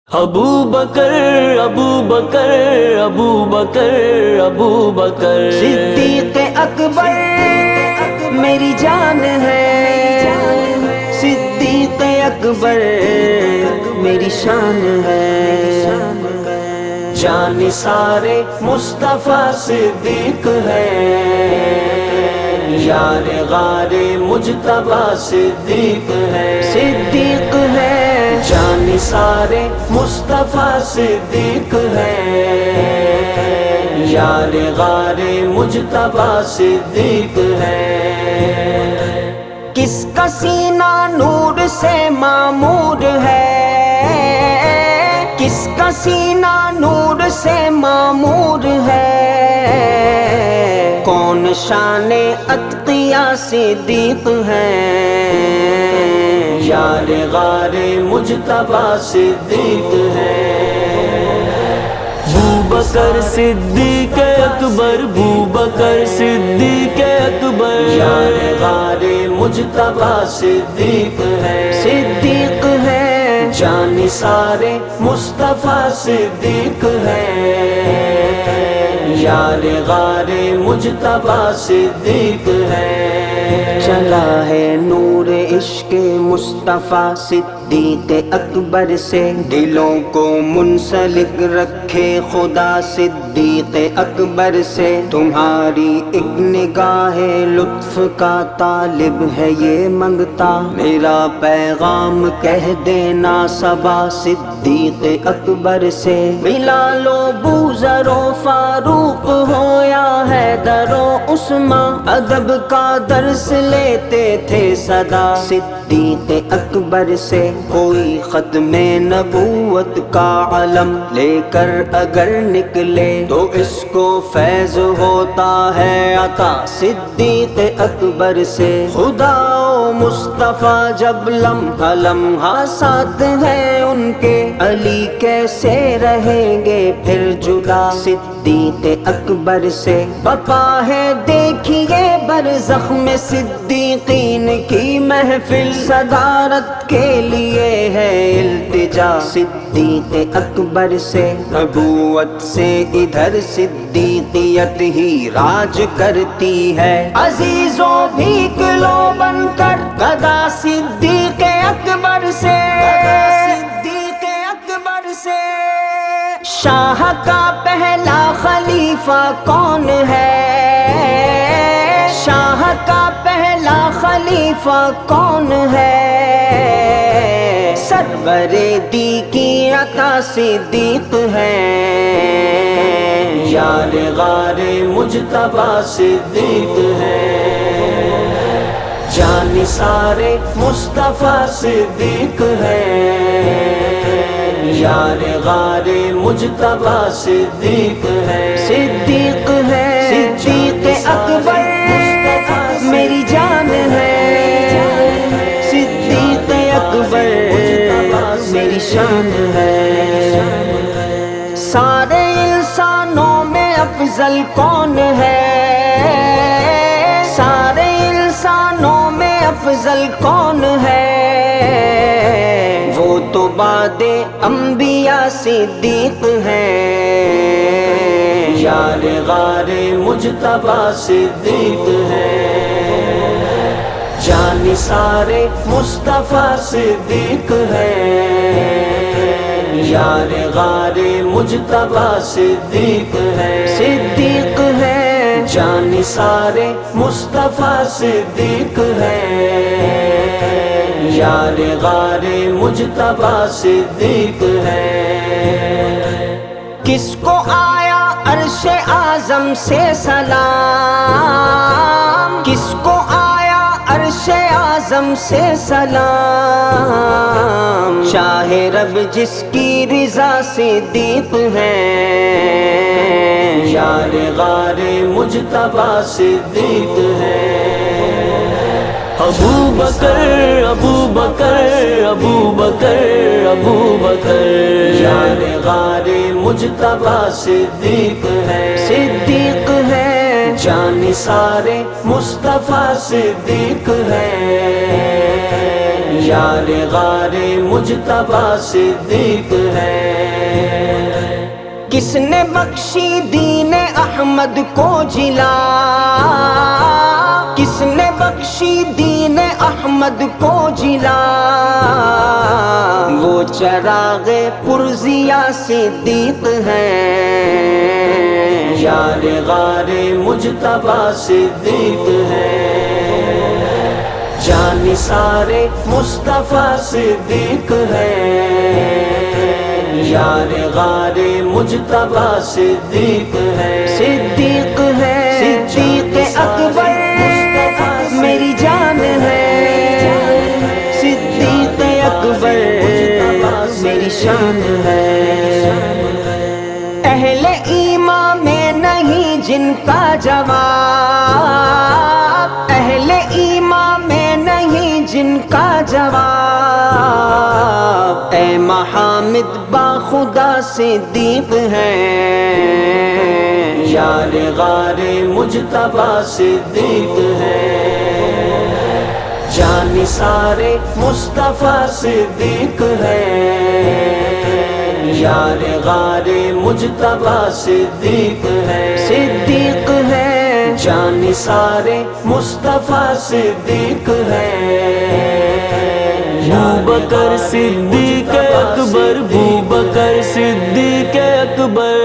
ابو بکر ابو بکر ابو بکر ابو بکر صدیق اکبر میری جان ہے، صدیق اکبر میری شان ہے، جان سارے مصطفیٰ صدیق ہے، یار غار مجتبیٰ صدیق ہے، صدیق ہے، جان سارے مصطفیٰ صدیق ہے، یار غار مجتبیٰ صدیق ہے۔ کس کا سینہ نور سے معمور ہے، کس کا سینہ نور سے معمور ہے، کون شان اتقیاء صدیق ہے، یار غار مجتبیٰ صدیق ہے۔ بکر صدیق اکبر بکر صدیق اکبر، یار غار مجتبیٰ صدیق ہے، صدیق ہے، جان سارے مصطفیٰ صدیق ہے، یار غار مجتبیٰ صدیق ہے۔ چلا ہے نور عشق مصطفیٰ صدیق اکبر سے، دلوں کو منسلک رکھے خدا صدیق اکبر سے، تمہاری ایک نگاہ لطف کا طالب ہے یہ منگتا، میرا پیغام کہہ دینا صبا صدیق اکبر سے، بلال و بوذر و فاروق ہو یا حیدر و عثمان، ادب کا درس لیتے تھے صدا صدیق اکبر سے، کوئی ختم نبوت کا علم لے کر اگر نکلے تو اس کو فیض ہوتا ہے عطا صدیق اکبر سے، خدا و مصطفیٰ جب لمحہ لمحہ ساتھ ہیں ان کے، علی کیسے رہیں گے پھر جدا صدیق اکبر سے، بپا ہے دیکھیے برزخ میں صدیقین کی محفل، صدارت کے لیے ہے التجا صدیق اکبر سے، نبوت سے ادھر صدیقیت ہی راج کرتی ہے، عزیزوں بھیک لو بن کر گدا صدیق اکبر سے، صدیق اکبر سے، شاہ کا پہلا خلیفہ کون ہے، شاہ کا پہلا خلیفہ کون ہے، سرور دی کی عطا صدیق ہے، یار غار مجتبیٰ صدیق ہے، جان سارے مصطفیٰ صدیق ہے، یار غار مجتبیٰ صدیق ہے، صدیق ہے، صدیق اکبر میری جان ہے، صدیق اکبر میری شان ہے، سارے انسانوں میں افضل کون ہے، سارے انسانوں میں افضل کون ہے، وہ تو بعد انبیاء صدیق ہے، یار غار مجتبیٰ صدیق ہے، جان سارے مصطفیٰ صدیق ہے، یار غار مجتبیٰ صدیق ہے، صدیق ہے، جان سارے مصطفیٰ صدیق ہے، یار غار مجتبیٰ صدیق ہے۔ کس کو آیا عرش اعظم سے سلام، کس کو آیا عرش اعظم سے سلام، شاہ رب جس کی رضا صدیق ہے، یار غار مجتبیٰ صدیق ہے، ابو بکر ابو بکر ابو بکر ابو بکر، یار غار مجتبیٰ صدیق ہے، صدیق ہے، جان سارے مصطفیٰ صدیق ہے، یار غار مجتبیٰ صدیق ہے۔ کس نے بخشی دین احمد کو جلا، کس نے بخشی دین احمد کو جلا، وہ چراغ پرزیا صدیق ہے، یار غار مجتبی صدیق ہے، جان سارے مصطفیٰ صدیق ہے، یار غار مجتبی صدیق ہے، صدیق ہے، صدیق اکبر میری جان ہے، صدیق اکبر میری شان ہے، اہل ایمان میں نہیں جن کا جواب، اہل ایمان میں نہیں جن کا جواب، اے محامد با خدا صدیق ہے، یار غار مجتبی صدیق ہے، جان سارے مصطفیٰ صدیق ہے، یار غار مجتبی صدیق ہے، صدیق ہے، جان سارے مصطفیٰ صدیق ہے، ابوبکر صدیق اکبر، ابوبکر صدیق اکبر،